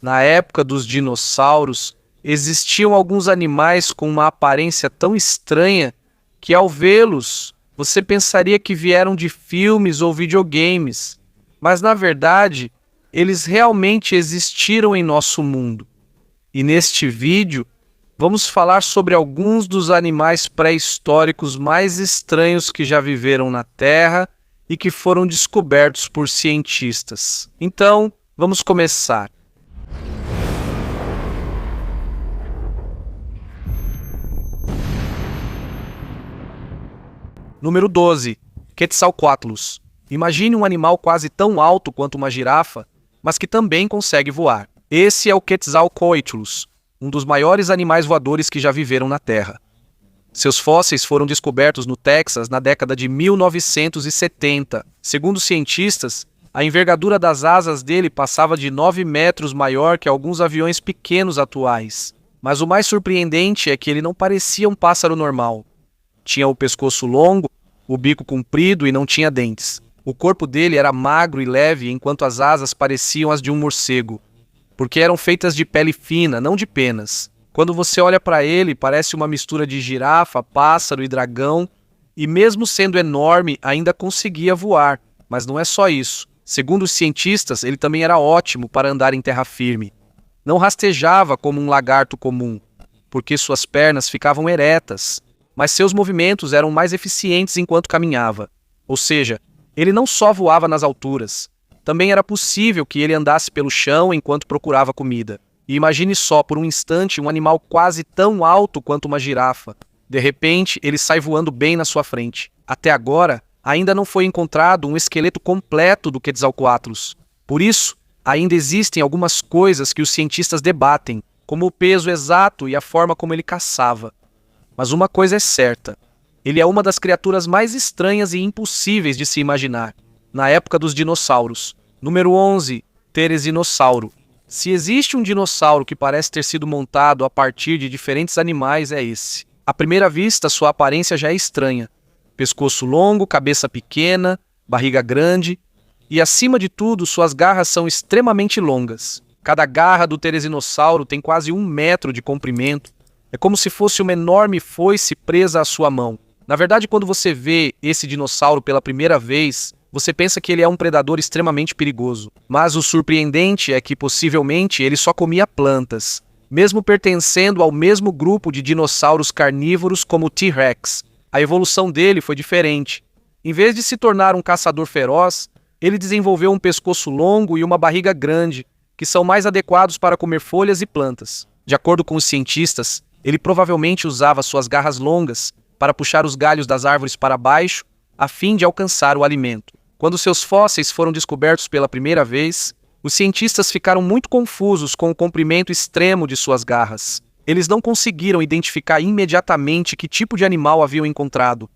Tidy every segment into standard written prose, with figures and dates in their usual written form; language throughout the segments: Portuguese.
Na época dos dinossauros, existiam alguns animais com uma aparência tão estranha que, ao vê-los, você pensaria que vieram de filmes ou videogames, mas na verdade, eles realmente existiram em nosso mundo. E neste vídeo, vamos falar sobre alguns dos animais pré-históricos mais estranhos que já viveram na Terra e que foram descobertos por cientistas. Então, vamos começar. Número 12. Quetzalcoatlus. Imagine um animal quase tão alto quanto uma girafa, mas que também consegue voar. Esse é o Quetzalcoatlus, um dos maiores animais voadores que já viveram na Terra. Seus fósseis foram descobertos no Texas na década de 1970. Segundo cientistas, a envergadura das asas dele passava de 9 metros maior que alguns aviões pequenos atuais. Mas o mais surpreendente é que ele não parecia um pássaro normal. Tinha o pescoço longo, o bico comprido e não tinha dentes. O corpo dele era magro e leve, enquanto as asas pareciam as de um morcego, porque eram feitas de pele fina, não de penas. Quando você olha para ele, parece uma mistura de girafa, pássaro e dragão, e mesmo sendo enorme, ainda conseguia voar. Mas não é só isso. Segundo os cientistas, ele também era ótimo para andar em terra firme. Não rastejava como um lagarto comum, porque suas pernas ficavam eretas, mas seus movimentos eram mais eficientes enquanto caminhava. Ou seja, ele não só voava nas alturas, também era possível que ele andasse pelo chão enquanto procurava comida. E imagine só por um instante um animal quase tão alto quanto uma girafa. De repente, ele sai voando bem na sua frente. Até agora, ainda não foi encontrado um esqueleto completo do Quetzalcoatlus. Por isso, ainda existem algumas coisas que os cientistas debatem, como o peso exato e a forma como ele caçava. Mas uma coisa é certa, ele é uma das criaturas mais estranhas e impossíveis de se imaginar. Na época dos dinossauros. Número 11. Teresinosauro. Se existe um dinossauro que parece ter sido montado a partir de diferentes animais, é esse. À primeira vista, sua aparência já é estranha. Pescoço longo, cabeça pequena, barriga grande e, acima de tudo, suas garras são extremamente longas. Cada garra do Teresinosauro tem quase 1 metro de comprimento. É como se fosse uma enorme foice presa à sua mão. Na verdade, quando você vê esse dinossauro pela primeira vez, você pensa que ele é um predador extremamente perigoso. Mas o surpreendente é que, possivelmente, ele só comia plantas, mesmo pertencendo ao mesmo grupo de dinossauros carnívoros como o T-Rex. A evolução dele foi diferente. Em vez de se tornar um caçador feroz, ele desenvolveu um pescoço longo e uma barriga grande, que são mais adequados para comer folhas e plantas. De acordo com os cientistas, ele provavelmente usava suas garras longas para puxar os galhos das árvores para baixo, a fim de alcançar o alimento. Quando seus fósseis foram descobertos pela primeira vez, os cientistas ficaram muito confusos com o comprimento extremo de suas garras. Eles não conseguiram identificar imediatamente que tipo de animal haviam encontrado,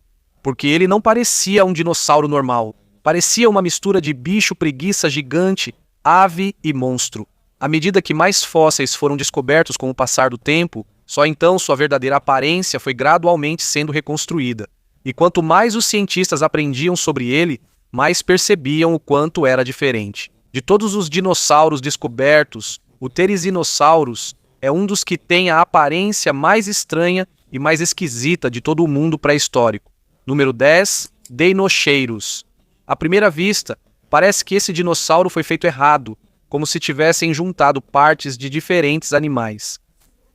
porque ele não parecia um dinossauro normal. Parecia uma mistura de bicho preguiça gigante, ave e monstro. À medida que mais fósseis foram descobertos com o passar do tempo, só então sua verdadeira aparência foi gradualmente sendo reconstruída. E quanto mais os cientistas aprendiam sobre ele, mais percebiam o quanto era diferente. De todos os dinossauros descobertos, o Therizinosaurus é um dos que tem a aparência mais estranha e mais esquisita de todo o mundo pré-histórico. Número 10. Deinocheirus. À primeira vista, parece que esse dinossauro foi feito errado, como se tivessem juntado partes de diferentes animais.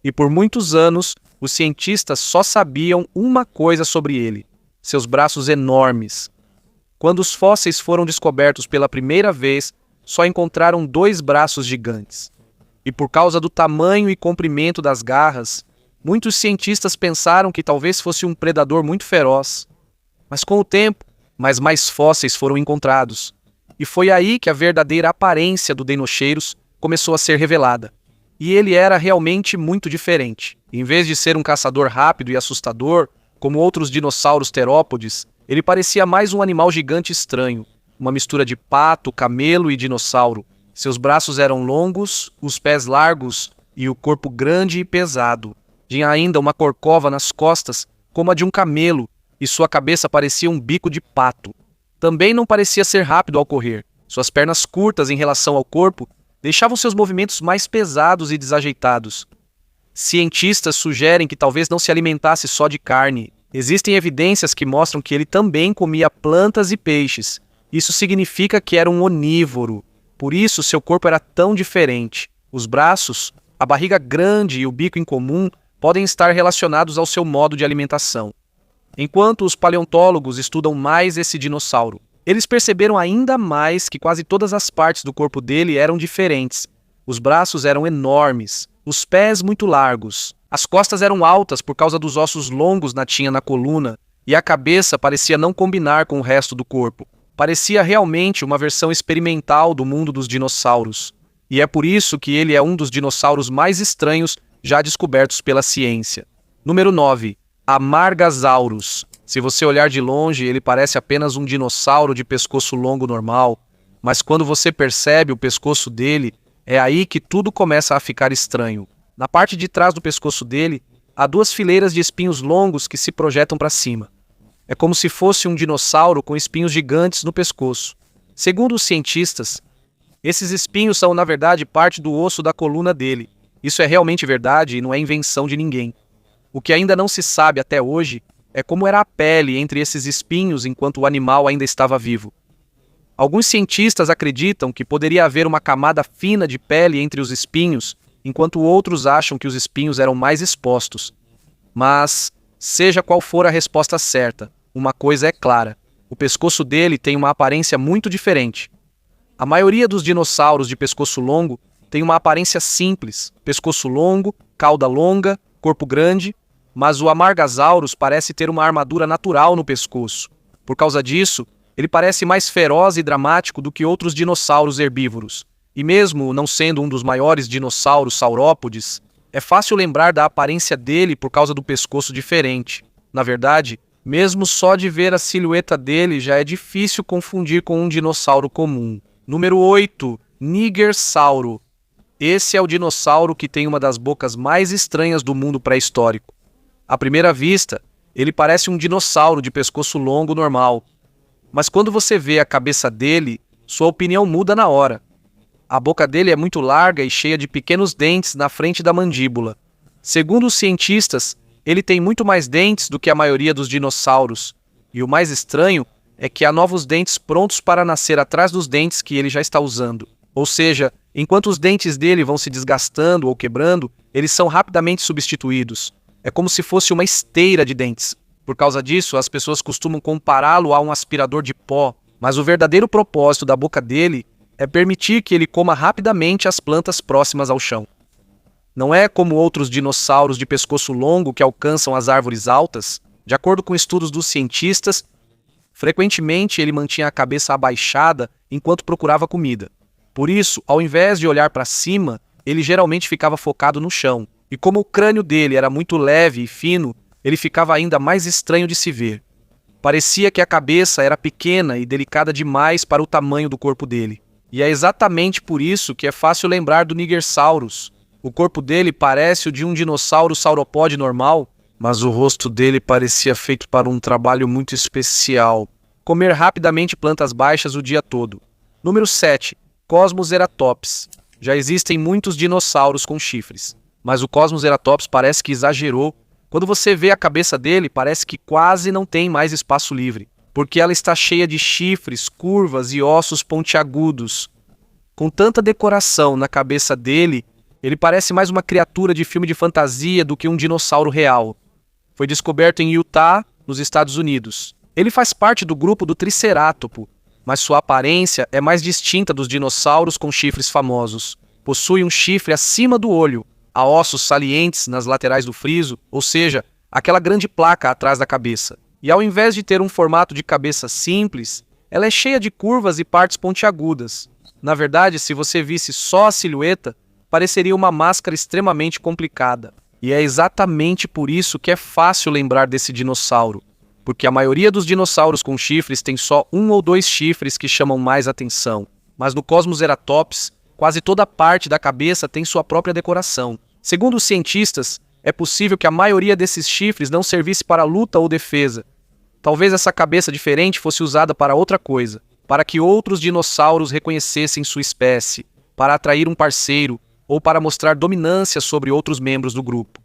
E por muitos anos, os cientistas só sabiam uma coisa sobre ele: seus braços enormes. Quando os fósseis foram descobertos pela primeira vez, só encontraram 2 braços gigantes. E por causa do tamanho e comprimento das garras, muitos cientistas pensaram que talvez fosse um predador muito feroz. Mas com o tempo, mais fósseis foram encontrados. E foi aí que a verdadeira aparência do Deinocheirus começou a ser revelada. E ele era realmente muito diferente. Em vez de ser um caçador rápido e assustador, como outros dinossauros terópodes, ele parecia mais um animal gigante estranho, uma mistura de pato, camelo e dinossauro. Seus braços eram longos, os pés largos e o corpo grande e pesado. Tinha ainda uma corcova nas costas, como a de um camelo, e sua cabeça parecia um bico de pato. Também não parecia ser rápido ao correr. Suas pernas curtas em relação ao corpo deixavam seus movimentos mais pesados e desajeitados. Cientistas sugerem que talvez não se alimentasse só de carne. Existem evidências que mostram que ele também comia plantas e peixes. Isso significa que era um onívoro. Por isso, seu corpo era tão diferente. Os braços, a barriga grande e o bico incomum podem estar relacionados ao seu modo de alimentação. Enquanto os paleontólogos estudam mais esse dinossauro, eles perceberam ainda mais que quase todas as partes do corpo dele eram diferentes. Os braços eram enormes, os pés muito largos, as costas eram altas por causa dos ossos longos na coluna, e a cabeça parecia não combinar com o resto do corpo. Parecia realmente uma versão experimental do mundo dos dinossauros. E é por isso que ele é um dos dinossauros mais estranhos já descobertos pela ciência. Número 9. Amargasaurus. Se você olhar de longe, ele parece apenas um dinossauro de pescoço longo normal, mas quando você percebe o pescoço dele, é aí que tudo começa a ficar estranho. Na parte de trás do pescoço dele, há duas fileiras de espinhos longos que se projetam para cima. É como se fosse um dinossauro com espinhos gigantes no pescoço. Segundo os cientistas, esses espinhos são, na verdade, parte do osso da coluna dele. Isso é realmente verdade e não é invenção de ninguém. O que ainda não se sabe até hoje é como era a pele entre esses espinhos enquanto o animal ainda estava vivo. Alguns cientistas acreditam que poderia haver uma camada fina de pele entre os espinhos, enquanto outros acham que os espinhos eram mais expostos. Mas, seja qual for a resposta certa, uma coisa é clara: o pescoço dele tem uma aparência muito diferente. A maioria dos dinossauros de pescoço longo tem uma aparência simples: pescoço longo, cauda longa, corpo grande, mas o Amargasaurus parece ter uma armadura natural no pescoço. Por causa disso, ele parece mais feroz e dramático do que outros dinossauros herbívoros. E mesmo não sendo um dos maiores dinossauros saurópodes, é fácil lembrar da aparência dele por causa do pescoço diferente. Na verdade, mesmo só de ver a silhueta dele já é difícil confundir com um dinossauro comum. Número 8. Nigersauro. Esse é o dinossauro que tem uma das bocas mais estranhas do mundo pré-histórico. À primeira vista, ele parece um dinossauro de pescoço longo normal. Mas quando você vê a cabeça dele, sua opinião muda na hora. A boca dele é muito larga e cheia de pequenos dentes na frente da mandíbula. Segundo os cientistas, ele tem muito mais dentes do que a maioria dos dinossauros. E o mais estranho é que há novos dentes prontos para nascer atrás dos dentes que ele já está usando. Ou seja, enquanto os dentes dele vão se desgastando ou quebrando, eles são rapidamente substituídos. É como se fosse uma esteira de dentes. Por causa disso, as pessoas costumam compará-lo a um aspirador de pó, mas o verdadeiro propósito da boca dele é permitir que ele coma rapidamente as plantas próximas ao chão. Não é como outros dinossauros de pescoço longo que alcançam as árvores altas. De acordo com estudos dos cientistas, frequentemente ele mantinha a cabeça abaixada enquanto procurava comida. Por isso, ao invés de olhar para cima, ele geralmente ficava focado no chão. E como o crânio dele era muito leve e fino, ele ficava ainda mais estranho de se ver. Parecia que a cabeça era pequena e delicada demais para o tamanho do corpo dele. E é exatamente por isso que é fácil lembrar do Nigersaurus. O corpo dele parece o de um dinossauro sauropode normal, mas o rosto dele parecia feito para um trabalho muito especial: comer rapidamente plantas baixas o dia todo. Número 7. Cosmoceratops. Já existem muitos dinossauros com chifres, mas o Cosmoceratops parece que exagerou. Quando você vê a cabeça dele, parece que quase não tem mais espaço livre, porque ela está cheia de chifres, curvas e ossos pontiagudos. Com tanta decoração na cabeça dele, ele parece mais uma criatura de filme de fantasia do que um dinossauro real. Foi descoberto em Utah, nos Estados Unidos. Ele faz parte do grupo do Tricerátopo, mas sua aparência é mais distinta dos dinossauros com chifres famosos. Possui um chifre acima do olho, há ossos salientes nas laterais do friso, ou seja, aquela grande placa atrás da cabeça. E ao invés de ter um formato de cabeça simples, ela é cheia de curvas e partes pontiagudas. Na verdade, se você visse só a silhueta, pareceria uma máscara extremamente complicada. E é exatamente por isso que é fácil lembrar desse dinossauro, porque a maioria dos dinossauros com chifres tem só um ou dois chifres que chamam mais atenção. Mas no Cosmoceratops, quase toda parte da cabeça tem sua própria decoração. Segundo os cientistas, é possível que a maioria desses chifres não servisse para luta ou defesa. Talvez essa cabeça diferente fosse usada para outra coisa, para que outros dinossauros reconhecessem sua espécie. para atrair um parceiro ou para mostrar dominância sobre outros membros do grupo.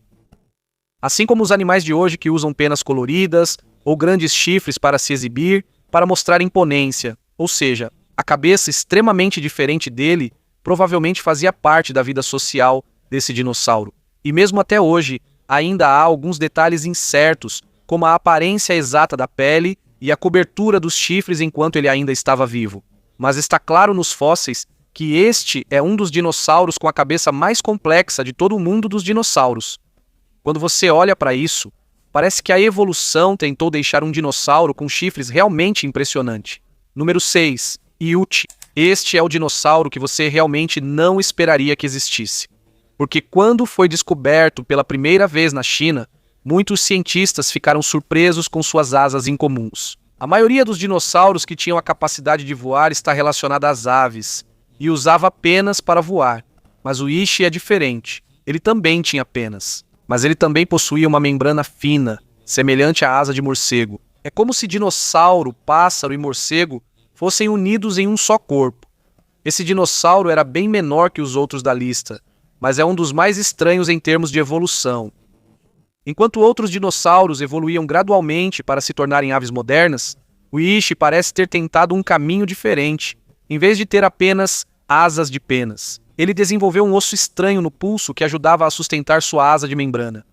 Assim como os animais de hoje que usam penas coloridas ou grandes chifres para se exibir, para mostrar imponência, ou seja, a cabeça extremamente diferente dele provavelmente fazia parte da vida social desse dinossauro. E mesmo até hoje, ainda há alguns detalhes incertos, como a aparência exata da pele e a cobertura dos chifres enquanto ele ainda estava vivo. Mas está claro nos fósseis que este é um dos dinossauros com a cabeça mais complexa de todo o mundo dos dinossauros. Quando você olha para isso, parece que a evolução tentou deixar um dinossauro com chifres realmente impressionante. Número 6. Yuti. Este é o dinossauro que você realmente não esperaria que existisse. Porque quando foi descoberto pela primeira vez na China, muitos cientistas ficaram surpresos com suas asas incomuns. A maioria dos dinossauros que tinham a capacidade de voar está relacionada às aves, e usava penas para voar. Mas o Yuti é diferente. Ele também tinha penas, mas ele também possuía uma membrana fina, semelhante à asa de morcego. É como se dinossauro, pássaro e morcego fossem unidos em um só corpo. Esse dinossauro era bem menor que os outros da lista, mas é um dos mais estranhos em termos de evolução. Enquanto outros dinossauros evoluíam gradualmente para se tornarem aves modernas, o Yuti parece ter tentado um caminho diferente. Em vez de ter apenas asas de penas, ele desenvolveu um osso estranho no pulso que ajudava a sustentar sua asa de membrana.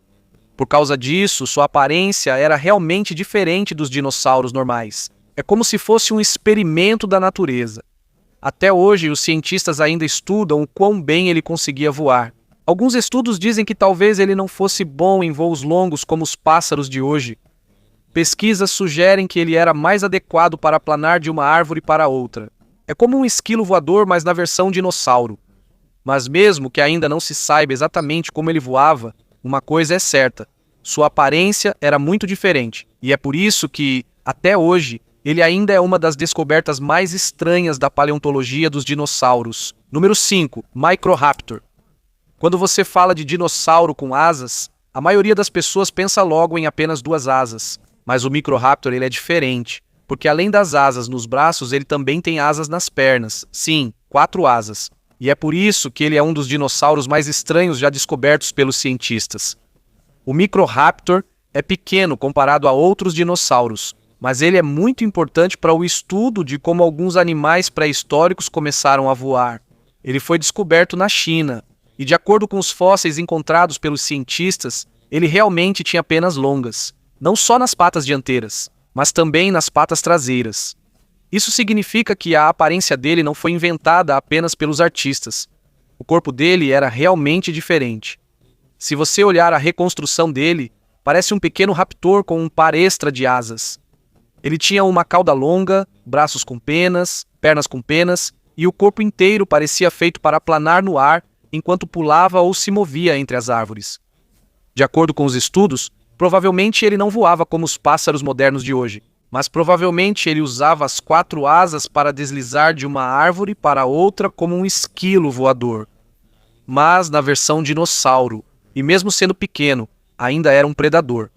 Por causa disso, sua aparência era realmente diferente dos dinossauros normais. É como se fosse um experimento da natureza. Até hoje, os cientistas ainda estudam o quão bem ele conseguia voar. Alguns estudos dizem que talvez ele não fosse bom em voos longos como os pássaros de hoje. Pesquisas sugerem que ele era mais adequado para planar de uma árvore para outra. É como um esquilo voador, mas na versão dinossauro. Mas mesmo que ainda não se saiba exatamente como ele voava, uma coisa é certa: sua aparência era muito diferente. E é por isso que, até hoje, ele ainda é uma das descobertas mais estranhas da paleontologia dos dinossauros. Número 5. Microraptor. Quando você fala de dinossauro com asas, a maioria das pessoas pensa logo em apenas 2 asas. Mas o Microraptor ele é diferente, porque além das asas nos braços, ele também tem asas nas pernas. Sim, 4 asas. E é por isso que ele é um dos dinossauros mais estranhos já descobertos pelos cientistas. O Microraptor é pequeno comparado a outros dinossauros, mas ele é muito importante para o estudo de como alguns animais pré-históricos começaram a voar. Ele foi descoberto na China, e de acordo com os fósseis encontrados pelos cientistas, ele realmente tinha penas longas, não só nas patas dianteiras, mas também nas patas traseiras. Isso significa que a aparência dele não foi inventada apenas pelos artistas. O corpo dele era realmente diferente. Se você olhar a reconstrução dele, parece um pequeno raptor com um par extra de asas. Ele tinha uma cauda longa, braços com penas, pernas com penas, e o corpo inteiro parecia feito para planar no ar enquanto pulava ou se movia entre as árvores. De acordo com os estudos, provavelmente ele não voava como os pássaros modernos de hoje, mas provavelmente ele usava as 4 asas para deslizar de uma árvore para outra como um esquilo voador. Mas na versão dinossauro, e mesmo sendo pequeno, ainda era um predador.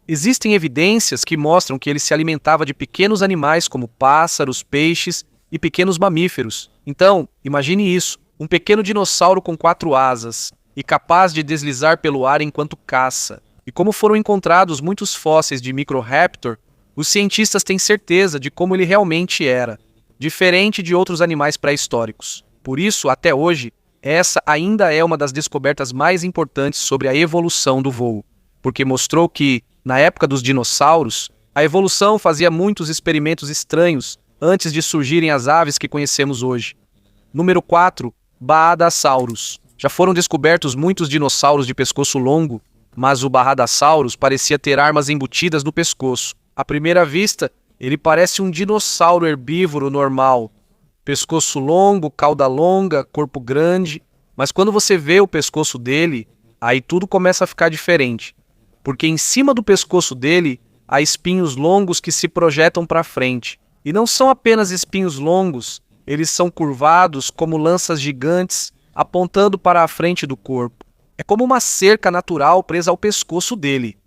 Existem evidências que mostram que ele se alimentava de pequenos animais como pássaros, peixes e pequenos mamíferos. Então, imagine isso, um pequeno dinossauro com 4 asas e capaz de deslizar pelo ar enquanto caça. E como foram encontrados muitos fósseis de Microraptor, os cientistas têm certeza de como ele realmente era, diferente de outros animais pré-históricos. Por isso, até hoje, essa ainda é uma das descobertas mais importantes sobre a evolução do voo, porque mostrou que, na época dos dinossauros, a evolução fazia muitos experimentos estranhos antes de surgirem as aves que conhecemos hoje. Número 4. Baadasaurus. Já foram descobertos muitos dinossauros de pescoço longo, mas o Baadasaurus parecia ter armas embutidas no pescoço. À primeira vista, ele parece um dinossauro herbívoro normal. Pescoço longo, cauda longa, corpo grande, mas quando você vê o pescoço dele, aí tudo começa a ficar diferente. Porque em cima do pescoço dele, há espinhos longos que se projetam para frente. E não são apenas espinhos longos, eles são curvados como lanças gigantes, apontando para a frente do corpo. É como uma cerca natural presa ao pescoço dele.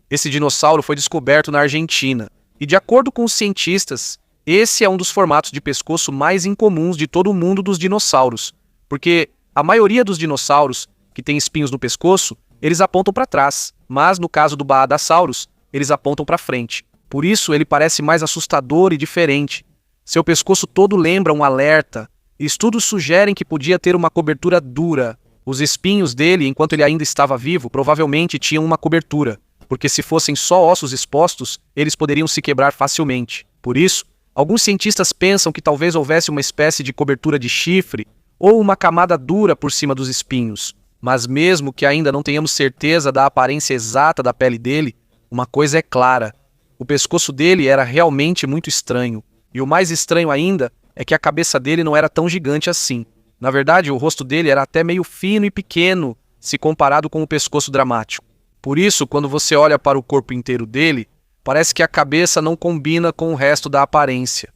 Esse dinossauro foi descoberto na Argentina, e de acordo com os cientistas, esse é um dos formatos de pescoço mais incomuns de todo o mundo dos dinossauros, porque a maioria dos dinossauros que tem espinhos no pescoço, eles apontam para trás, mas no caso do Baadasaurus, eles apontam para frente. Por isso ele parece mais assustador e diferente. Seu pescoço todo lembra um alerta, e estudos sugerem que podia ter uma cobertura dura. Os espinhos dele, enquanto ele ainda estava vivo, provavelmente tinham uma cobertura, porque se fossem só ossos expostos, eles poderiam se quebrar facilmente. Por isso, alguns cientistas pensam que talvez houvesse uma espécie de cobertura de chifre ou uma camada dura por cima dos espinhos. Mas mesmo que ainda não tenhamos certeza da aparência exata da pele dele, uma coisa é clara: o pescoço dele era realmente muito estranho. E o mais estranho ainda é que a cabeça dele não era tão gigante assim. Na verdade, o rosto dele era até meio fino e pequeno, se comparado com o pescoço dramático. Por isso, quando você olha para o corpo inteiro dele, parece que a cabeça não combina com o resto da aparência.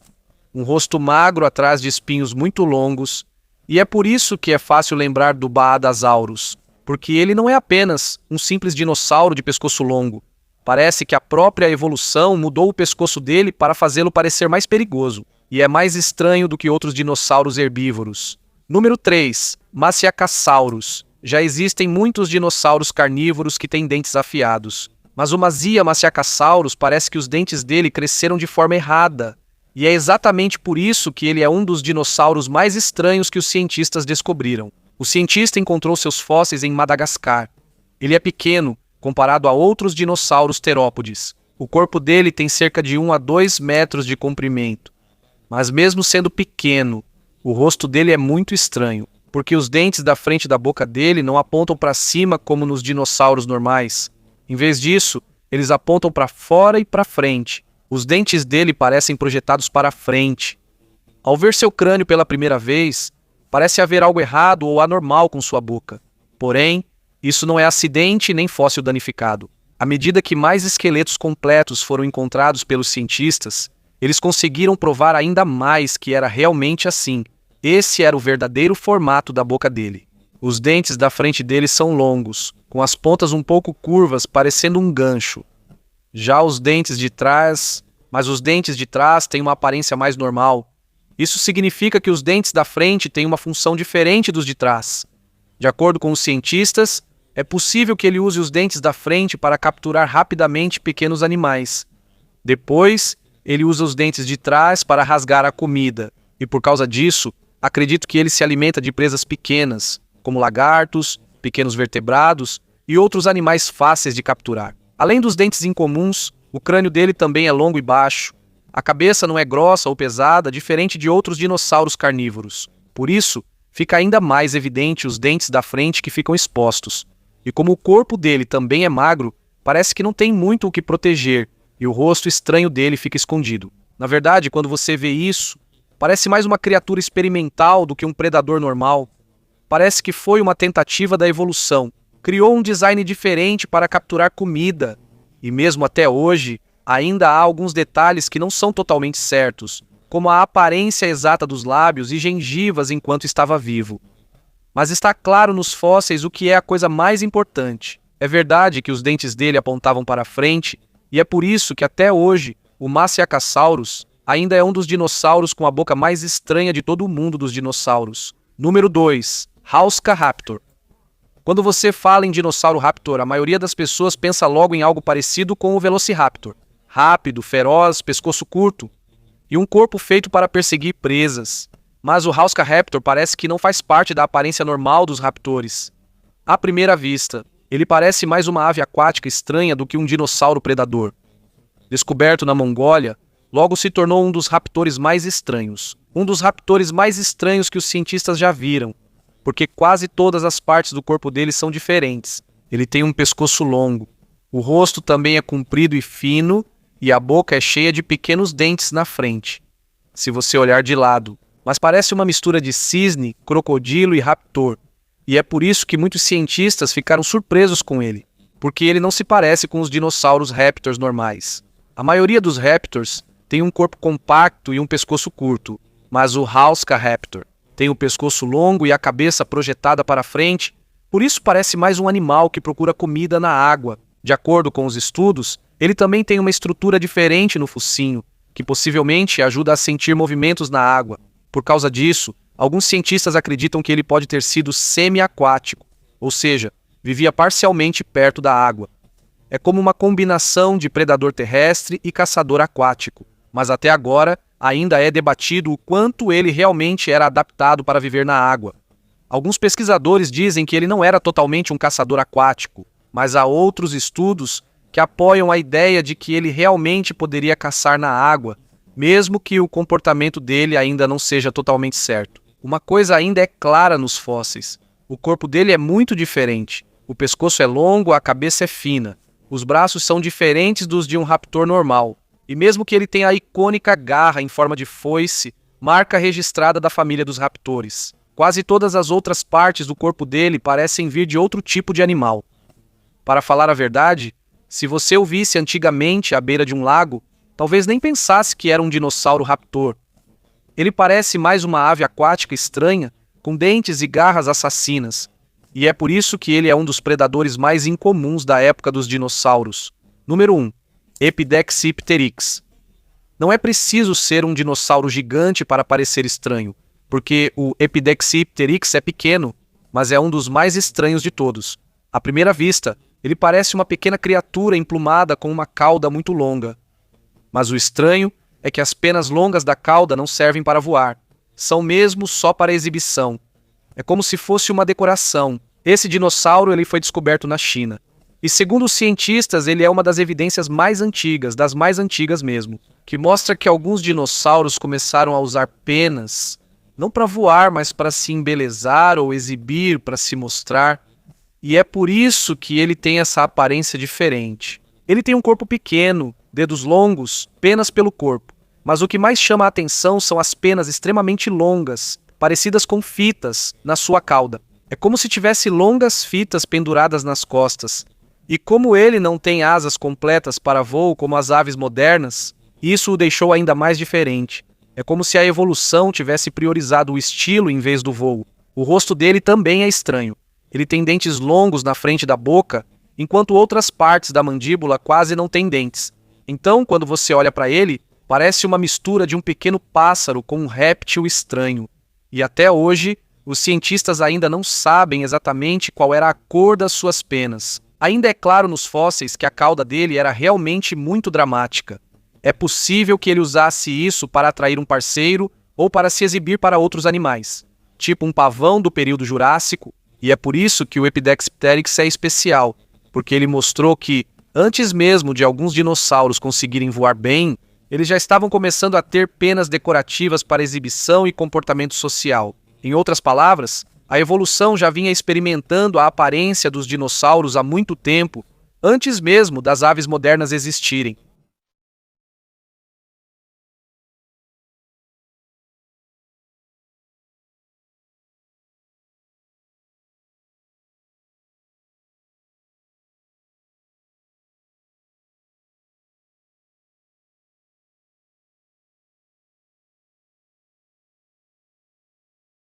Um rosto magro atrás de espinhos muito longos, e é por isso que é fácil lembrar do Baadasaurus, porque ele não é apenas um simples dinossauro de pescoço longo. Parece que a própria evolução mudou o pescoço dele para fazê-lo parecer mais perigoso, e é mais estranho do que outros dinossauros herbívoros. Número 3. Massiacasaurus. Já existem muitos dinossauros carnívoros que têm dentes afiados, mas o Massiacasaurus parece que os dentes dele cresceram de forma errada, e é exatamente por isso que ele é um dos dinossauros mais estranhos que os cientistas descobriram. O cientista encontrou seus fósseis em Madagascar. Ele é pequeno comparado a outros dinossauros terópodes. O corpo dele tem cerca de 1 a 2 metros de comprimento. Mas mesmo sendo pequeno, o rosto dele é muito estranho, porque os dentes da frente da boca dele não apontam para cima como nos dinossauros normais. Em vez disso, eles apontam para fora e para frente. Os dentes dele parecem projetados para frente. Ao ver seu crânio pela primeira vez, parece haver algo errado ou anormal com sua boca. Porém, isso não é acidente nem fóssil danificado. À medida que mais esqueletos completos foram encontrados pelos cientistas, eles conseguiram provar ainda mais que era realmente assim. Esse era o verdadeiro formato da boca dele. Os dentes da frente dele são longos, com as pontas um pouco curvas, parecendo um gancho. Mas os dentes de trás têm uma aparência mais normal. Isso significa que os dentes da frente têm uma função diferente dos de trás. De acordo com os cientistas, é possível que ele use os dentes da frente para capturar rapidamente pequenos animais. Depois, ele usa os dentes de trás para rasgar a comida, e por causa disso, acredito que ele se alimenta de presas pequenas, como lagartos, pequenos vertebrados e outros animais fáceis de capturar. Além dos dentes incomuns, o crânio dele também é longo e baixo. A cabeça não é grossa ou pesada, diferente de outros dinossauros carnívoros. Por isso, fica ainda mais evidente os dentes da frente que ficam expostos. E como o corpo dele também é magro, parece que não tem muito o que proteger, e o rosto estranho dele fica escondido. Na verdade, quando você vê isso, parece mais uma criatura experimental do que um predador normal. Parece que foi uma tentativa da evolução. Criou um design diferente para capturar comida. E mesmo até hoje, ainda há alguns detalhes que não são totalmente certos, como a aparência exata dos lábios e gengivas enquanto estava vivo. Mas está claro nos fósseis o que é a coisa mais importante. É verdade que os dentes dele apontavam para frente, e é por isso que até hoje o Massiacasaurus ainda é um dos dinossauros com a boca mais estranha de todo o mundo dos dinossauros. Número 2. Hauscaraptor. Quando você fala em dinossauro raptor, a maioria das pessoas pensa logo em algo parecido com o Velociraptor. Rápido, feroz, pescoço curto e um corpo feito para perseguir presas. Mas o Hauscaraptor parece que não faz parte da aparência normal dos raptores. À primeira vista, ele parece mais uma ave aquática estranha do que um dinossauro predador. Descoberto na Mongólia, logo se tornou um dos raptores mais estranhos. Um dos raptores mais estranhos que os cientistas já viram, porque quase todas as partes do corpo dele são diferentes. Ele tem um pescoço longo. O rosto também é comprido e fino, e a boca é cheia de pequenos dentes na frente, se você olhar de lado. Mas parece uma mistura de cisne, crocodilo e raptor. E é por isso que muitos cientistas ficaram surpresos com ele, porque ele não se parece com os dinossauros réptors normais. A maioria dos réptors tem um corpo compacto e um pescoço curto, mas o Hauscaraptor tem o pescoço longo e a cabeça projetada para frente, por isso parece mais um animal que procura comida na água. De acordo com os estudos, ele também tem uma estrutura diferente no focinho, que possivelmente ajuda a sentir movimentos na água. Por causa disso, Alguns cientistas acreditam que ele pode ter sido semi-aquático, ou seja, vivia parcialmente perto da água. É como uma combinação de predador terrestre e caçador aquático, mas até agora ainda é debatido o quanto ele realmente era adaptado para viver na água. Alguns pesquisadores dizem que ele não era totalmente um caçador aquático, mas há outros estudos que apoiam a ideia de que ele realmente poderia caçar na água, mesmo que o comportamento dele ainda não seja totalmente certo. Uma coisa ainda é clara nos fósseis: o corpo dele é muito diferente. O pescoço é longo, a cabeça é fina. Os braços são diferentes dos de um raptor normal. E mesmo que ele tenha a icônica garra em forma de foice, marca registrada da família dos raptores, quase todas as outras partes do corpo dele parecem vir de outro tipo de animal. Para falar a verdade, se você o visse antigamente à beira de um lago, talvez nem pensasse que era um dinossauro raptor. Ele parece mais uma ave aquática estranha, com dentes e garras assassinas, e é por isso que ele é um dos predadores mais incomuns da época dos dinossauros. Número 1. Epidexipteryx. Não é preciso ser um dinossauro gigante para parecer estranho, porque o Epidexipteryx é pequeno, mas é um dos mais estranhos de todos. À primeira vista, ele parece uma pequena criatura emplumada com uma cauda muito longa. Mas o estranho é que as penas longas da cauda não servem para voar. São mesmo só para exibição. É como se fosse uma decoração. Esse dinossauro ele foi descoberto na China. E segundo os cientistas, ele é uma das evidências mais antigas, das mais antigas mesmo, que mostra que alguns dinossauros começaram a usar penas, não para voar, mas para se embelezar ou exibir, para se mostrar. E é por isso que ele tem essa aparência diferente. Ele tem um corpo pequeno, dedos longos, penas pelo corpo. Mas o que mais chama a atenção são as penas extremamente longas, parecidas com fitas, na sua cauda. É como se tivesse longas fitas penduradas nas costas. E como ele não tem asas completas para voo como as aves modernas, isso o deixou ainda mais diferente. É como se a evolução tivesse priorizado o estilo em vez do voo. O rosto dele também é estranho. Ele tem dentes longos na frente da boca, enquanto outras partes da mandíbula quase não têm dentes. Então, quando você olha para ele, parece uma mistura de um pequeno pássaro com um réptil estranho. E até hoje, os cientistas ainda não sabem exatamente qual era a cor das suas penas. Ainda é claro nos fósseis que a cauda dele era realmente muito dramática. É possível que ele usasse isso para atrair um parceiro ou para se exibir para outros animais, tipo um pavão do período Jurássico, e é por isso que o Epidexipteryx é especial, porque ele mostrou que, antes mesmo de alguns dinossauros conseguirem voar bem, eles já estavam começando a ter penas decorativas para exibição e comportamento social. Em outras palavras, a evolução já vinha experimentando a aparência dos dinossauros há muito tempo, antes mesmo das aves modernas existirem.